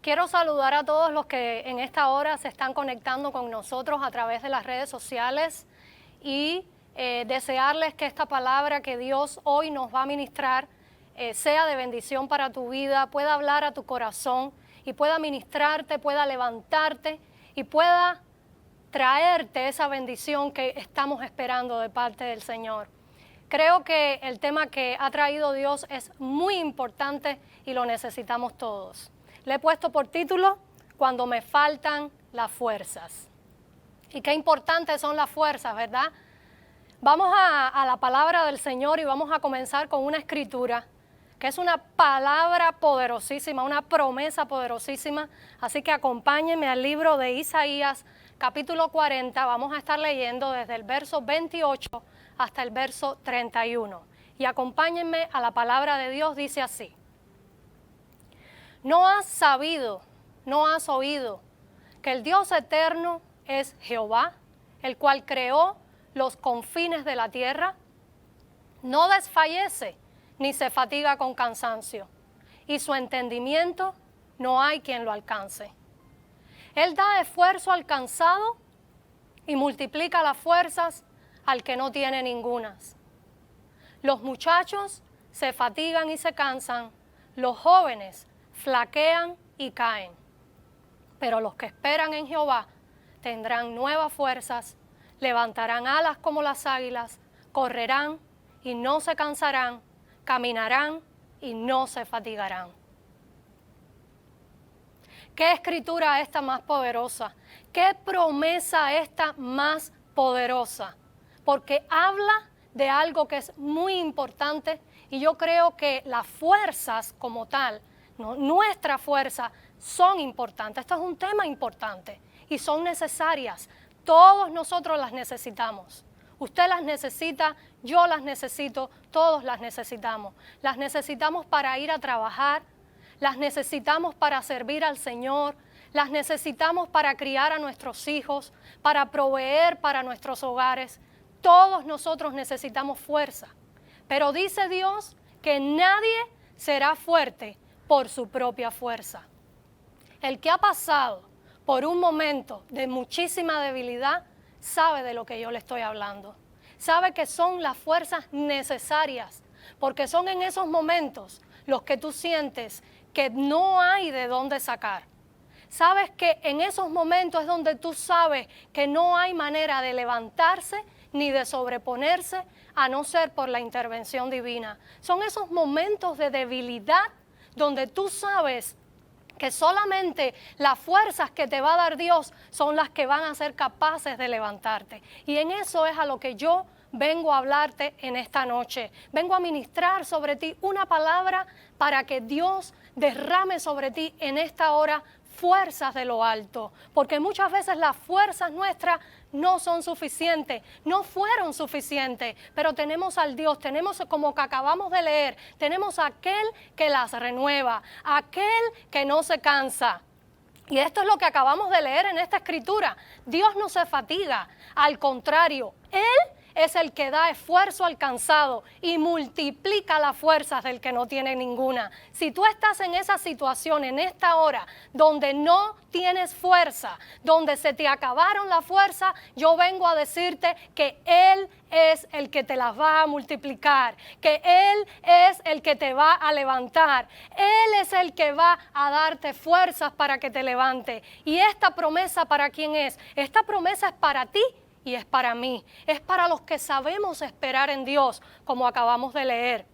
Quiero saludar a todos los que en esta hora se están conectando con nosotros a través de las redes sociales y desearles que esta palabra que Dios hoy nos va a ministrar sea de bendición para tu vida, pueda hablar a tu corazón y pueda ministrarte, pueda levantarte y pueda traerte esa bendición que estamos esperando de parte del Señor. Creo que el tema que ha traído Dios es muy importante y lo necesitamos todos. Le he puesto por título, Cuando me faltan las fuerzas. Y qué importantes son las fuerzas, ¿verdad? Vamos a la palabra del Señor y vamos a comenzar con una escritura, que es una palabra poderosísima, una promesa poderosísima. Así que acompáñenme al libro de Isaías, capítulo 40. Vamos a estar leyendo desde el verso 28 hasta el verso 31. Y acompáñenme a la palabra de Dios, dice así. ¿No has sabido, no has oído que el Dios eterno es Jehová, el cual creó los confines de la tierra? No desfallece ni se fatiga con cansancio, y su entendimiento no hay quien lo alcance. Él da esfuerzo al cansado y multiplica las fuerzas al que no tiene ningunas. Los muchachos se fatigan y se cansan, los jóvenes flaquean y caen. Pero los que esperan en Jehová tendrán nuevas fuerzas, levantarán alas como las águilas, correrán y no se cansarán, caminarán y no se fatigarán. ¿Qué escritura esta más poderosa? ¿Qué promesa esta más poderosa? Porque habla de algo que es muy importante y yo creo que las fuerzas como tal, nuestras fuerzas son importantes. Esto es un tema importante y son necesarias. Todos nosotros las necesitamos. Usted las necesita, yo las necesito, todos las necesitamos. Las necesitamos para ir a trabajar, las necesitamos para servir al Señor, las necesitamos para criar a nuestros hijos, para proveer para nuestros hogares. Todos nosotros necesitamos fuerza. Pero dice Dios que nadie será fuerte por su propia fuerza. El que ha pasado por un momento de muchísima debilidad sabe de lo que yo le estoy hablando. Sabe que son las fuerzas necesarias, porque son en esos momentos los que tú sientes que no hay de dónde sacar. Sabes que en esos momentos es donde tú sabes que no hay manera de levantarse ni de sobreponerse a no ser por la intervención divina. Son esos momentos de debilidad donde tú sabes que solamente las fuerzas que te va a dar Dios son las que van a ser capaces de levantarte. Y en eso es a lo que yo vengo a hablarte en esta noche. Vengo a ministrar sobre ti una palabra para que Dios derrame sobre ti en esta hora fuerzas de lo alto, porque muchas veces las fuerzas nuestras no son suficientes, no fueron suficientes, pero tenemos al Dios, tenemos como que acabamos de leer, tenemos a aquel que las renueva, aquel que no se cansa. Y esto es lo que acabamos de leer en esta escritura. Dios no se fatiga, al contrario, Él es el que da esfuerzo al cansado y multiplica las fuerzas del que no tiene ninguna. Si tú estás en esa situación, en esta hora, donde no tienes fuerza, donde se te acabaron las fuerzas, yo vengo a decirte que Él es el que te las va a multiplicar, que Él es el que te va a levantar, Él es el que va a darte fuerzas para que te levante. Y esta promesa, ¿para quién es? Esta promesa es para ti. Y es para mí, es para los que sabemos esperar en Dios, como acabamos de leer.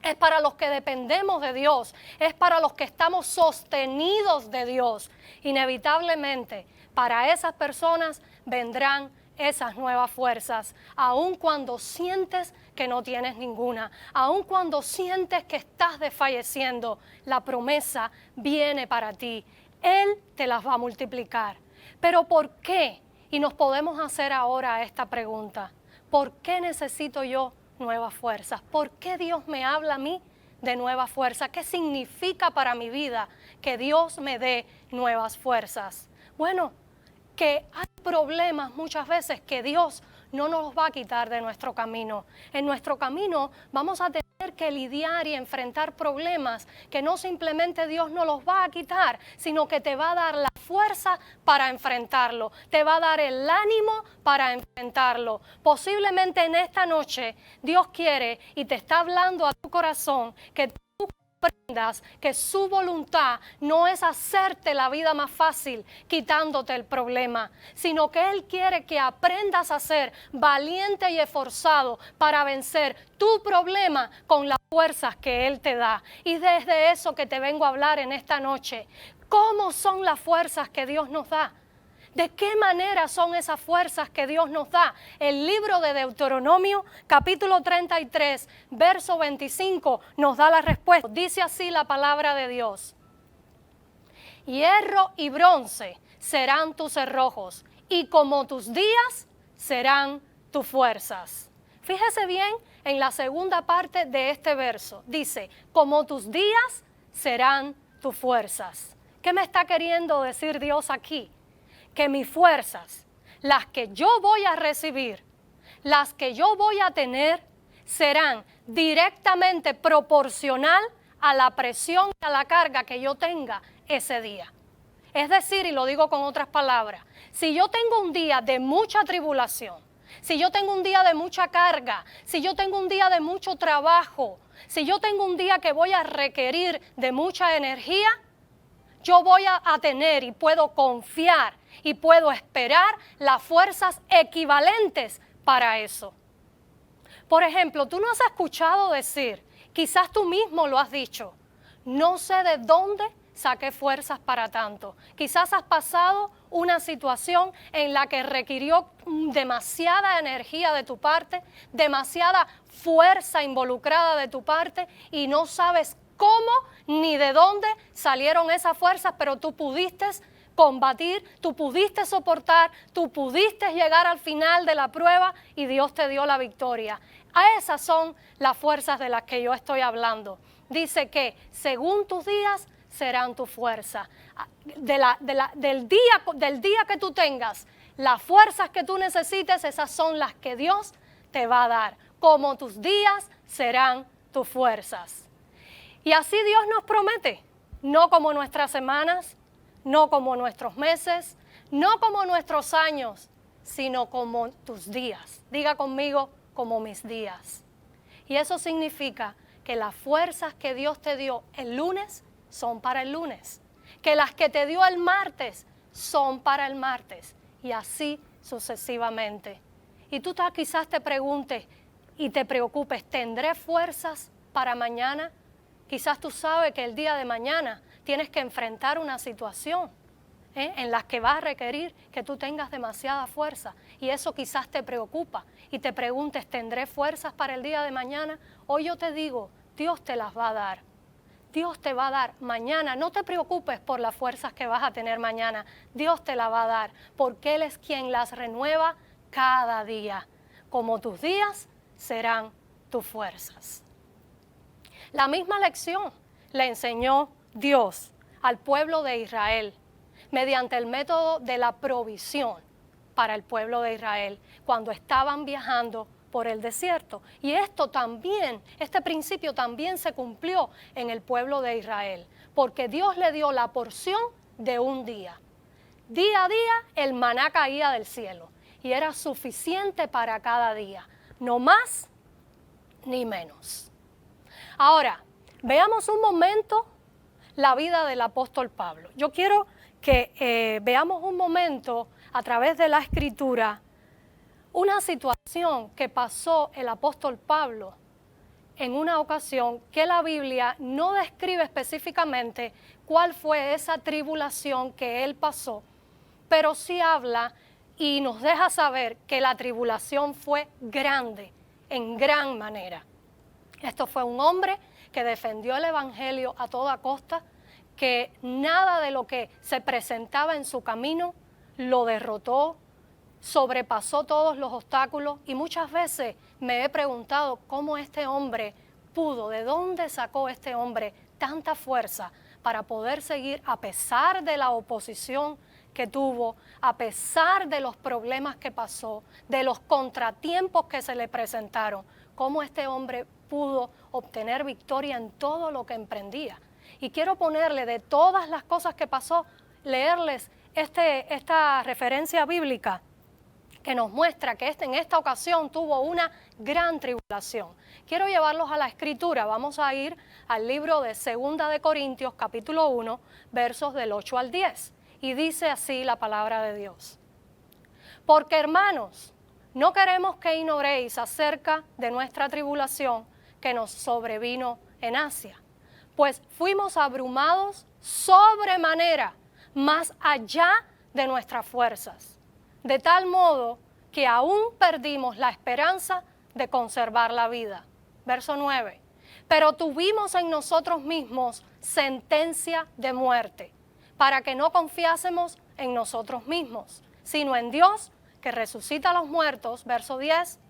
Es para los que dependemos de Dios, es para los que estamos sostenidos de Dios. Inevitablemente, para esas personas vendrán esas nuevas fuerzas, aun cuando sientes que no tienes ninguna, aun cuando sientes que estás desfalleciendo, la promesa viene para ti. Él te las va a multiplicar. ¿Pero por qué? Y nos podemos hacer ahora esta pregunta. ¿Por qué necesito yo nuevas fuerzas? ¿Por qué Dios me habla a mí de nuevas fuerzas? ¿Qué significa para mi vida que Dios me dé nuevas fuerzas? Bueno, que hay problemas muchas veces que Dios no nos los va a quitar de nuestro camino. En nuestro camino vamos a tener que lidiar y enfrentar problemas que no simplemente Dios no los va a quitar, sino que te va a dar la fuerza para enfrentarlo, te va a dar el ánimo para enfrentarlo. Posiblemente en esta noche Dios quiere y te está hablando a tu corazón que tú comprendas que su voluntad no es hacerte la vida más fácil quitándote el problema, sino que Él quiere que aprendas a ser valiente y esforzado para vencer tu problema con las fuerzas que Él te da. Y desde eso que te vengo a hablar en esta noche, ¿cómo son las fuerzas que Dios nos da? ¿De qué manera son esas fuerzas que Dios nos da? El libro de Deuteronomio, capítulo 33, verso 25, nos da la respuesta. Dice así la palabra de Dios: hierro y bronce serán tus cerrojos, y como tus días serán tus fuerzas. Fíjese bien en la segunda parte de este verso. Dice, como tus días serán tus fuerzas. ¿Qué me está queriendo decir Dios aquí? Que mis fuerzas, las que yo voy a recibir, las que yo voy a tener, serán directamente proporcional a la presión y a la carga que yo tenga ese día. Es decir, y lo digo con otras palabras, si yo tengo un día de mucha tribulación, si yo tengo un día de mucha carga, si yo tengo un día de mucho trabajo, si yo tengo un día que voy a requerir de mucha energía, yo voy a tener y puedo confiar y puedo esperar las fuerzas equivalentes para eso. Por ejemplo, tú no has escuchado decir, quizás tú mismo lo has dicho, no sé de dónde saqué fuerzas para tanto. Quizás has pasado una situación en la que requirió demasiada energía de tu parte, demasiada fuerza involucrada de tu parte y no sabes cómo ni de dónde salieron esas fuerzas, pero tú pudiste combatir, tú pudiste soportar, tú pudiste llegar al final de la prueba y Dios te dio la victoria. A esas son las fuerzas de las que yo estoy hablando. Dice que según tus días serán tus fuerzas. Del día que tú tengas, las fuerzas que tú necesites, esas son las que Dios te va a dar. Como tus días serán tus fuerzas. Y así Dios nos promete, no como nuestras semanas, no como nuestros meses, no como nuestros años, sino como tus días. Diga conmigo, como mis días. Y eso significa que las fuerzas que Dios te dio el lunes son para el lunes, que las que te dio el martes son para el martes, y así sucesivamente. Y tú quizás te preguntes y te preocupes, ¿tendré fuerzas para mañana? Quizás tú sabes que el día de mañana tienes que enfrentar una situación en la que va a requerir que tú tengas demasiada fuerza y eso quizás te preocupa y te preguntes, ¿tendré fuerzas para el día de mañana? Hoy yo te digo, Dios te las va a dar. Dios te va a dar mañana. No te preocupes por las fuerzas que vas a tener mañana. Dios te las va a dar porque Él es quien las renueva cada día. Como tus días serán tus fuerzas. La misma lección le enseñó Dios al pueblo de Israel mediante el método de la provisión para el pueblo de Israel cuando estaban viajando por el desierto. Y esto también, este principio también se cumplió en el pueblo de Israel, porque Dios le dio la porción de un día. Día a día el maná caía del cielo y era suficiente para cada día, no más ni menos. Ahora, veamos un momento la vida del apóstol Pablo. Yo quiero que veamos un momento a través de la Escritura una situación que pasó el apóstol Pablo en una ocasión que la Biblia no describe específicamente cuál fue esa tribulación que él pasó, pero sí habla y nos deja saber que la tribulación fue grande, en gran manera. Esto fue un hombre que defendió el evangelio a toda costa, que nada de lo que se presentaba en su camino lo derrotó, sobrepasó todos los obstáculos y muchas veces me he preguntado cómo este hombre pudo, de dónde sacó este hombre tanta fuerza para poder seguir a pesar de la oposición que tuvo, a pesar de los problemas que pasó, de los contratiempos que se le presentaron, cómo este hombre pudo obtener victoria en todo lo que emprendía. Y quiero ponerle de todas las cosas que pasó, leerles esta referencia bíblica que nos muestra que en esta ocasión tuvo una gran tribulación. Quiero llevarlos a la Escritura. Vamos a ir al libro de 2 de Corintios, capítulo 1, versos del 8 al 10. Y dice así la palabra de Dios. Porque, hermanos, no queremos que ignoréis acerca de nuestra tribulación que nos sobrevino en Asia, pues fuimos abrumados sobremanera, más allá de nuestras fuerzas, de tal modo que aún perdimos la esperanza de conservar la vida. Verso 9. Pero tuvimos en nosotros mismos sentencia de muerte, para que no confiásemos en nosotros mismos, sino en Dios, que resucita a los muertos. Verso 10.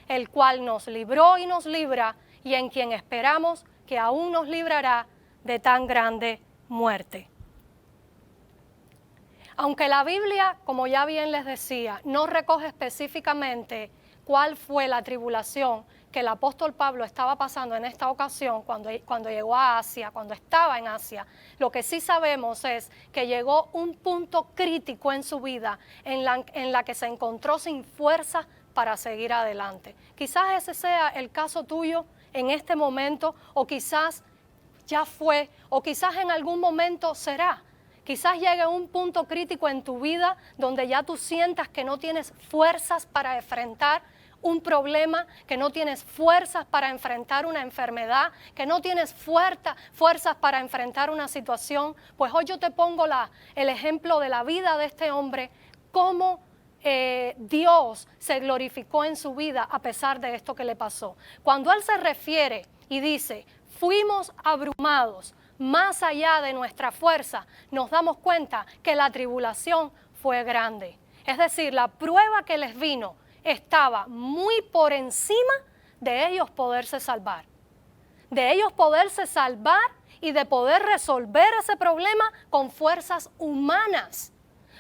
El cual nos libró y nos libra, y en quien esperamos que aún nos librará de tan grande muerte. Aunque la Biblia, como ya bien les decía, no recoge específicamente cuál fue la tribulación que el apóstol Pablo estaba pasando en esta ocasión cuando llegó a Asia, cuando estaba en Asia, lo que sí sabemos es que llegó un punto crítico en su vida en la que se encontró sin fuerza para seguir adelante. Quizás ese sea el caso tuyo en este momento, o quizás ya fue, o quizás en algún momento será. Quizás llegue un punto crítico en tu vida donde ya tú sientas que no tienes fuerzas para enfrentar un problema, que no tienes fuerzas para enfrentar una enfermedad, que no tienes fuerzas para enfrentar una situación. Pues hoy yo te pongo el ejemplo de la vida de este hombre, cómo Dios se glorificó en su vida a pesar de esto que le pasó. Cuando él se refiere y dice, fuimos abrumados, más allá de nuestra fuerza, nos damos cuenta que la tribulación fue grande. Es decir, la prueba que les vino estaba muy por encima de ellos poderse salvar. De ellos poderse salvar y de poder resolver ese problema con fuerzas humanas.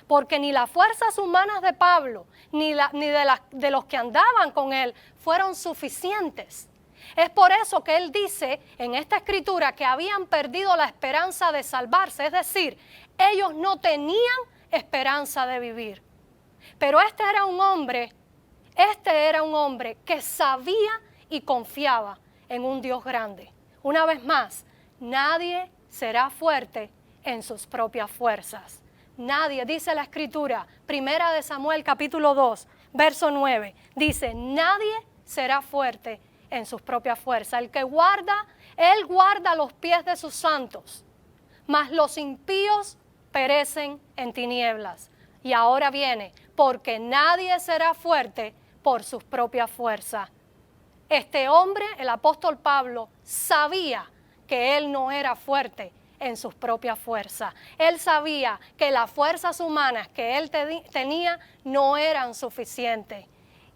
Porque ni las fuerzas humanas de Pablo, ni de los que andaban con él, fueron suficientes. Es por eso que él dice en esta escritura que habían perdido la esperanza de salvarse, es decir, ellos no tenían esperanza de vivir. Pero este era un hombre que sabía y confiaba en un Dios grande. Una vez más, nadie será fuerte en sus propias fuerzas. Nadie, dice la escritura, 1 de Samuel capítulo 2, verso 9, dice, nadie será fuerte en sus propias fuerzas. El que guarda, él guarda los pies de sus santos, mas los impíos perecen en tinieblas. Y ahora viene, porque nadie será fuerte por sus propias fuerzas. Este hombre, el apóstol Pablo, sabía que él no era fuerte en sus propias fuerzas. Él sabía que las fuerzas humanas que él tenía no eran suficientes.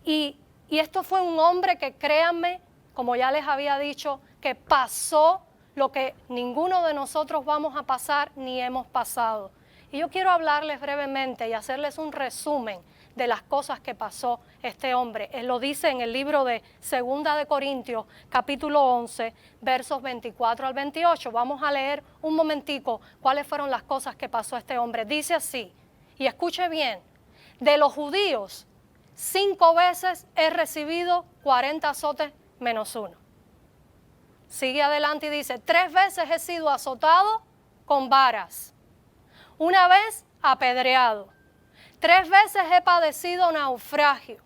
Y esto fue un hombre que, créanme, como ya les había dicho, que pasó lo que ninguno de nosotros vamos a pasar ni hemos pasado. Y yo quiero hablarles brevemente y hacerles un resumen de las cosas que pasó este hombre. Él lo dice en el libro de 2 de Corintios, capítulo 11, versos 24 al 28. Vamos a leer un momentico cuáles fueron las cosas que pasó este hombre. Dice así, y escuche bien, de los judíos 5 veces he recibido 40 azotes menos 1. Sigue adelante y dice, 3 veces he sido azotado con varas, 1 vez apedreado, 3 veces he padecido naufragio,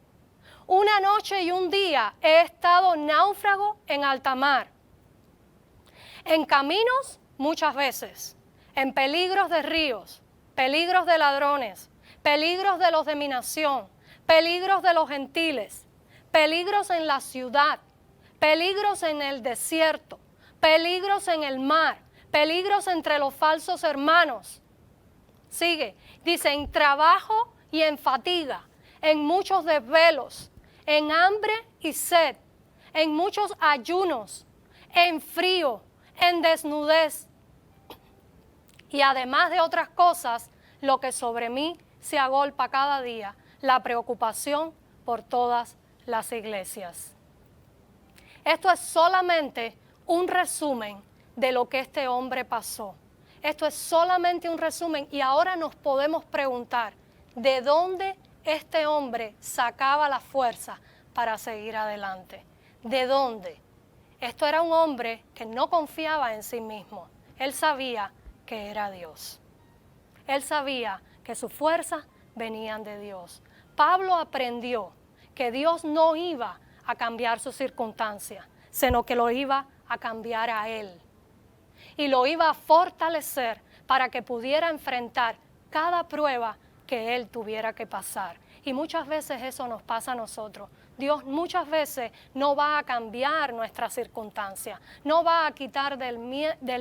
1 noche y 1 día he estado náufrago en alta mar, en caminos muchas veces, en peligros de ríos, peligros de ladrones, peligros de los de mi nación, peligros de los gentiles, peligros en la ciudad, peligros en el desierto, peligros en el mar, peligros entre los falsos hermanos. Sigue, dice, en trabajo y en fatiga, en muchos desvelos, en hambre y sed, en muchos ayunos, en frío, en desnudez. Y además de otras cosas, lo que sobre mí se agolpa cada día, la preocupación por todas las iglesias. Esto es solamente un resumen de lo que este hombre pasó. Esto es solamente un resumen y ahora nos podemos preguntar, ¿de dónde este hombre sacaba la fuerza para seguir adelante? ¿De dónde? Esto era un hombre que no confiaba en sí mismo. Él sabía que era Dios. Él sabía que sus fuerzas venían de Dios. Pablo aprendió que Dios no iba a cambiar sus circunstancias, sino que lo iba a cambiar a él. Y lo iba a fortalecer para que pudiera enfrentar cada prueba que él tuviera que pasar. Y muchas veces eso nos pasa a nosotros. Dios muchas veces no va a cambiar nuestras circunstancias, no va a quitar del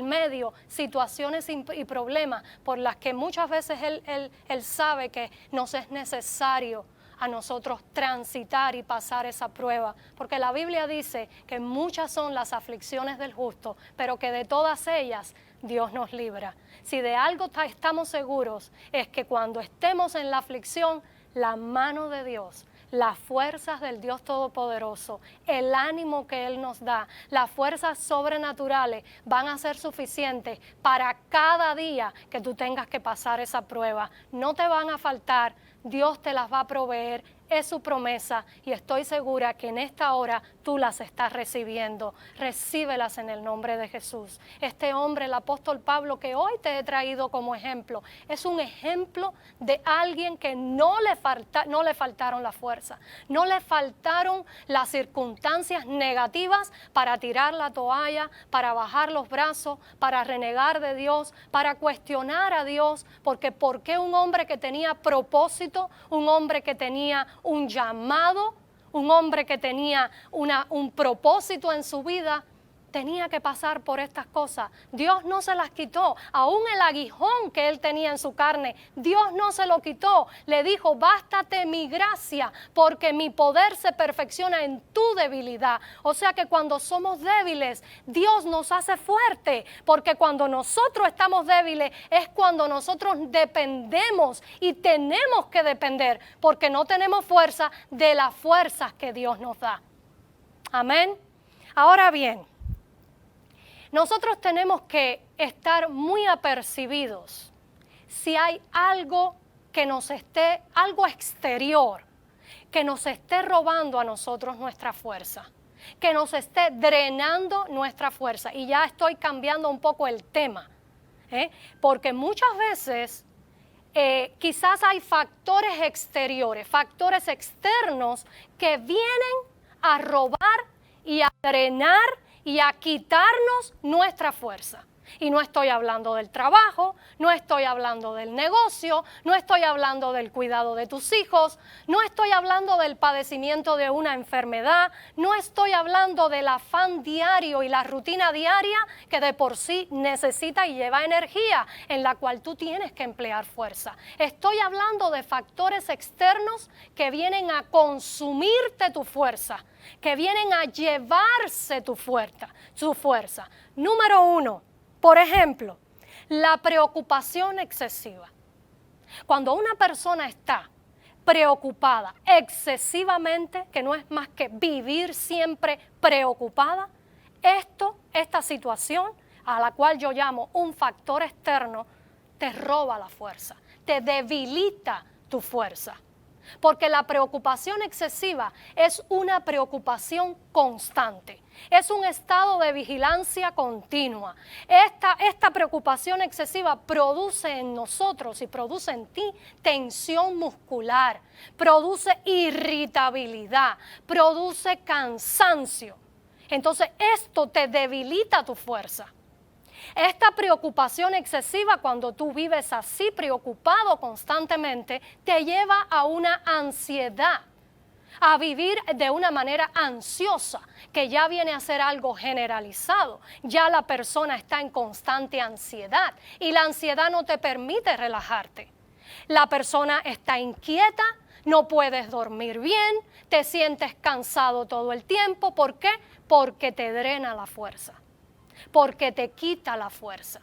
medio situaciones y problemas por las que muchas veces Él sabe que nos es necesario a nosotros transitar y pasar esa prueba, porque la Biblia dice que muchas son las aflicciones del justo, pero que de todas ellas Dios nos libra. Si de algo estamos seguros es que cuando estemos en la aflicción, la mano de Dios, las fuerzas del Dios Todopoderoso, el ánimo que Él nos da, las fuerzas sobrenaturales van a ser suficientes para cada día que tú tengas que pasar esa prueba. No te van a faltar, Dios te las va a proveer, es su promesa y estoy segura que en esta hora tú las estás recibiendo. Recíbelas en el nombre de Jesús. Este hombre, el apóstol Pablo, que hoy te he traído como ejemplo, es un ejemplo de alguien que no le faltaron la fuerza, no le faltaron las circunstancias negativas para tirar la toalla, para bajar los brazos, para renegar de Dios, para cuestionar a Dios, porque ¿por qué un hombre que tenía propósito, un hombre que tenía un llamado, un hombre que tenía un propósito en su vida, tenía que pasar por estas cosas? Dios no se las quitó, aún el aguijón que él tenía en su carne, Dios no se lo quitó, le dijo, bástate mi gracia, porque mi poder se perfecciona en tu debilidad. O sea que cuando somos débiles, Dios nos hace fuerte, porque cuando nosotros estamos débiles es cuando nosotros dependemos y tenemos que depender, porque no tenemos fuerza de las fuerzas que Dios nos da. Amén. Ahora bien, nosotros tenemos que estar muy apercibidos si hay algo que algo exterior, que nos esté robando a nosotros nuestra fuerza, que nos esté drenando nuestra fuerza. Y ya estoy cambiando un poco el tema, porque muchas veces quizás hay factores exteriores, factores externos que vienen a robar y a drenar y a quitarnos nuestra fuerza. Y no estoy hablando del trabajo, no estoy hablando del negocio, no estoy hablando del cuidado de tus hijos, no estoy hablando del padecimiento de una enfermedad, no estoy hablando del afán diario y la rutina diaria que de por sí necesita y lleva energía, en la cual tú tienes que emplear fuerza. Estoy hablando de factores externos que vienen a consumirte tu fuerza, que vienen a llevarse tu fuerza. Número 1. Por ejemplo, la preocupación excesiva. Cuando una persona está preocupada excesivamente, que no es más que vivir siempre preocupada, esta situación, a la cual yo llamo un factor externo, te roba la fuerza, te debilita tu fuerza. Porque la preocupación excesiva es una preocupación constante, es un estado de vigilancia continua. Esta preocupación excesiva produce en nosotros y produce en ti tensión muscular, produce irritabilidad, produce cansancio. Entonces esto te debilita tu fuerza. Esta preocupación excesiva, cuando tú vives así preocupado constantemente, te lleva a una ansiedad, a vivir de una manera ansiosa, que ya viene a ser algo generalizado. Ya la persona está en constante ansiedad y la ansiedad no te permite relajarte. La persona está inquieta, no puedes dormir bien, te sientes cansado todo el tiempo. ¿Por qué? Porque te drena la fuerza, porque te quita la fuerza.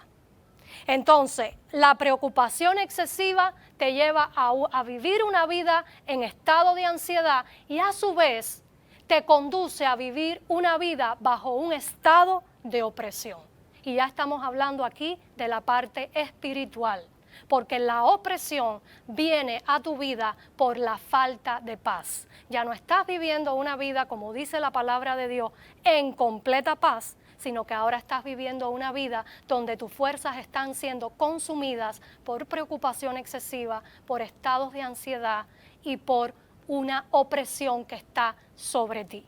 Entonces, la preocupación excesiva te lleva a vivir una vida en estado de ansiedad y a su vez te conduce a vivir una vida bajo un estado de opresión. Y ya estamos hablando aquí de la parte espiritual, porque la opresión viene a tu vida por la falta de paz. Ya no estás viviendo una vida, como dice la palabra de Dios, en completa paz, sino que ahora estás viviendo una vida donde tus fuerzas están siendo consumidas por preocupación excesiva, por estados de ansiedad y por una opresión que está sobre ti.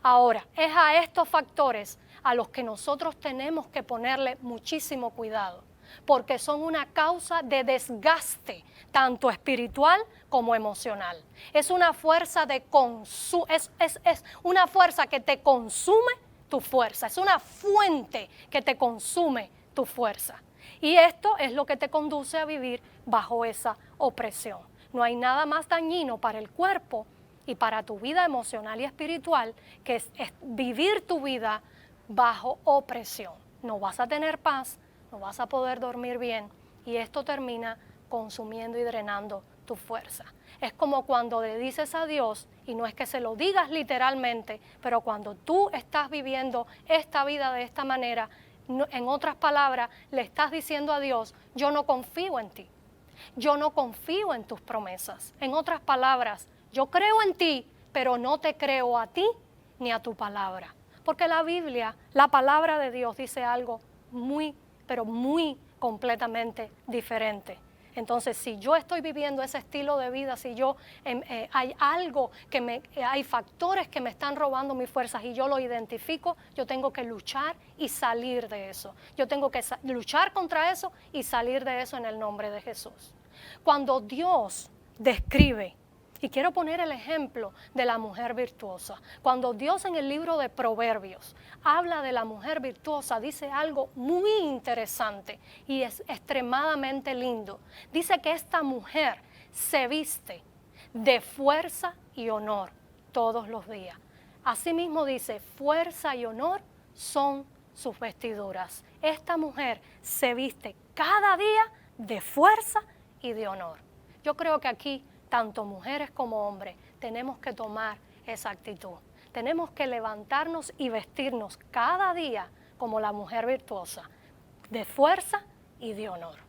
Ahora, es a estos factores a los que nosotros tenemos que ponerle muchísimo cuidado, porque son una causa de desgaste, tanto espiritual como emocional. Es una fuerza es una fuerza que te consume tu fuerza, es una fuente que te consume tu fuerza. Y esto es lo que te conduce a vivir bajo esa opresión. No hay nada más dañino para el cuerpo y para tu vida emocional y espiritual que es vivir tu vida bajo opresión. No vas a tener paz, no vas a poder dormir bien y esto termina consumiendo y drenando tu fuerza. Es como cuando le dices a Dios, y no es que se lo digas literalmente, pero cuando tú estás viviendo esta vida de esta manera, en otras palabras, le estás diciendo a Dios, yo no confío en ti, yo no confío en tus promesas. En otras palabras, yo creo en ti, pero no te creo a ti ni a tu palabra. Porque la Biblia, la palabra de Dios dice algo muy, pero muy completamente diferente. Entonces, si yo estoy viviendo ese estilo de vida, si yo hay algo hay factores que me están robando mis fuerzas y yo lo identifico, yo tengo que luchar y salir de eso. Yo tengo que luchar contra eso y salir de eso en el nombre de Jesús. Cuando Dios describe, y quiero poner el ejemplo de la mujer virtuosa. Cuando Dios en el libro de Proverbios habla de la mujer virtuosa, dice algo muy interesante y es extremadamente lindo. Dice que esta mujer se viste de fuerza y honor todos los días. Asimismo dice, fuerza y honor son sus vestiduras. Esta mujer se viste cada día de fuerza y de honor. Yo creo que aquí tanto mujeres como hombres, tenemos que tomar esa actitud. Tenemos que levantarnos y vestirnos cada día como la mujer virtuosa, de fuerza y de honor.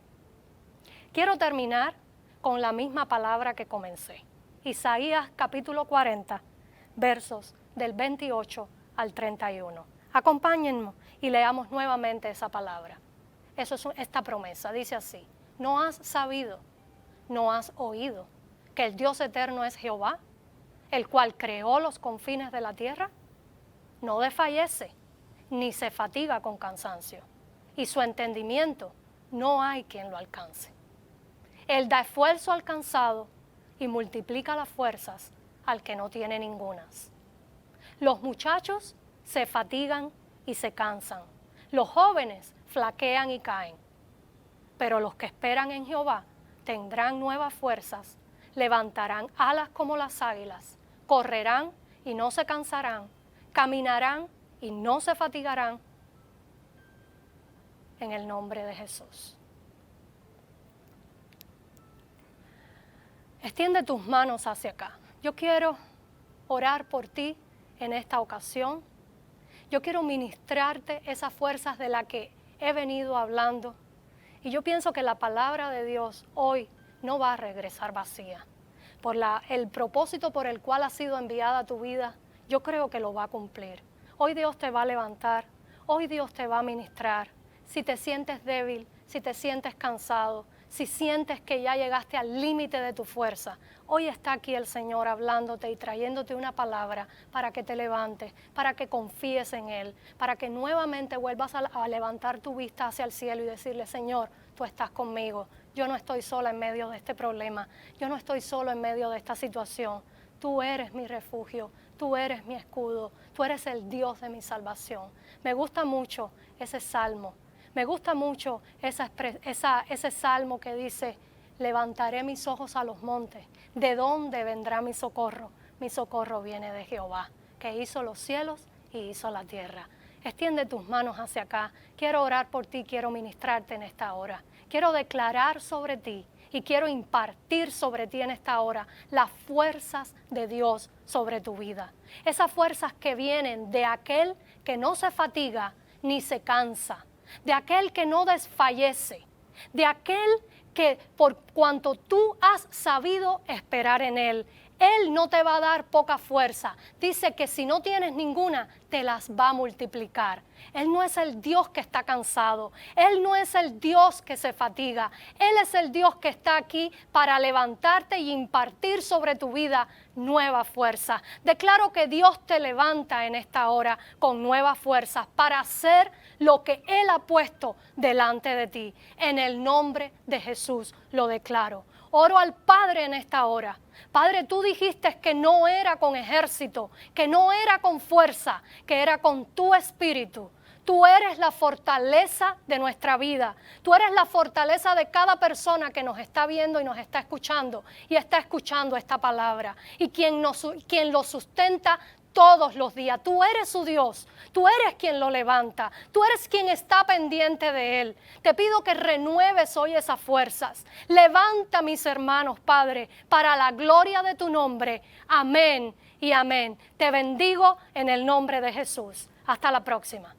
Quiero terminar con la misma palabra que comencé. Isaías capítulo 40, versos del 28 al 31. Acompáñenme y leamos nuevamente esa palabra. Eso es esta promesa, dice así: ¿no has sabido, no has oído que el Dios eterno es Jehová, el cual creó los confines de la tierra? No desfallece, ni se fatiga con cansancio, y su entendimiento no hay quien lo alcance. Él da esfuerzo al cansado y multiplica las fuerzas al que no tiene ningunas. Los muchachos se fatigan y se cansan, los jóvenes flaquean y caen, pero los que esperan en Jehová tendrán nuevas fuerzas, levantarán alas como las águilas, correrán y no se cansarán, caminarán y no se fatigarán, en el nombre de Jesús. Extiende tus manos hacia acá. Yo quiero orar por ti en esta ocasión. Yo quiero ministrarte esas fuerzas de las que he venido hablando. Y yo pienso que la palabra de Dios hoy no va a regresar vacía. Por el propósito por el cual ha sido enviada a tu vida, yo creo que lo va a cumplir. Hoy Dios te va a levantar, hoy Dios te va a ministrar. Si te sientes débil, si te sientes cansado, si sientes que ya llegaste al límite de tu fuerza, hoy está aquí el Señor hablándote y trayéndote una palabra para que te levantes, para que confíes en Él, para que nuevamente vuelvas a levantar tu vista hacia el cielo y decirle: Señor, tú estás conmigo. Yo no estoy sola en medio de este problema. Yo no estoy solo en medio de esta situación. Tú eres mi refugio. Tú eres mi escudo. Tú eres el Dios de mi salvación. Me gusta mucho ese salmo. Me gusta mucho ese salmo que dice: levantaré mis ojos a los montes. ¿De dónde vendrá mi socorro? Mi socorro viene de Jehová, que hizo los cielos y hizo la tierra. Extiende tus manos hacia acá. Quiero orar por ti, quiero ministrarte en esta hora. Quiero declarar sobre ti y quiero impartir sobre ti en esta hora las fuerzas de Dios sobre tu vida. Esas fuerzas que vienen de aquel que no se fatiga ni se cansa, de aquel que no desfallece, de aquel que por cuanto tú has sabido esperar en Él, Él no te va a dar poca fuerza. Dice que si no tienes ninguna, te las va a multiplicar. Él no es el Dios que está cansado. Él no es el Dios que se fatiga. Él es el Dios que está aquí para levantarte y impartir sobre tu vida nueva fuerza. Declaro que Dios te levanta en esta hora con nuevas fuerzas para hacer lo que Él ha puesto delante de ti. En el nombre de Jesús lo declaro. Oro al Padre en esta hora. Padre, tú dijiste que no era con ejército, que no era con fuerza, que era con tu espíritu. Tú eres la fortaleza de nuestra vida. Tú eres la fortaleza de cada persona que nos está viendo y nos está escuchando y está escuchando esta palabra. Y quien lo sustenta todos los días. Tú eres su Dios. Tú eres quien lo levanta. Tú eres quien está pendiente de Él. Te pido que renueves hoy esas fuerzas. Levanta, mis hermanos, Padre, para la gloria de tu nombre. Amén y amén. Te bendigo en el nombre de Jesús. Hasta la próxima.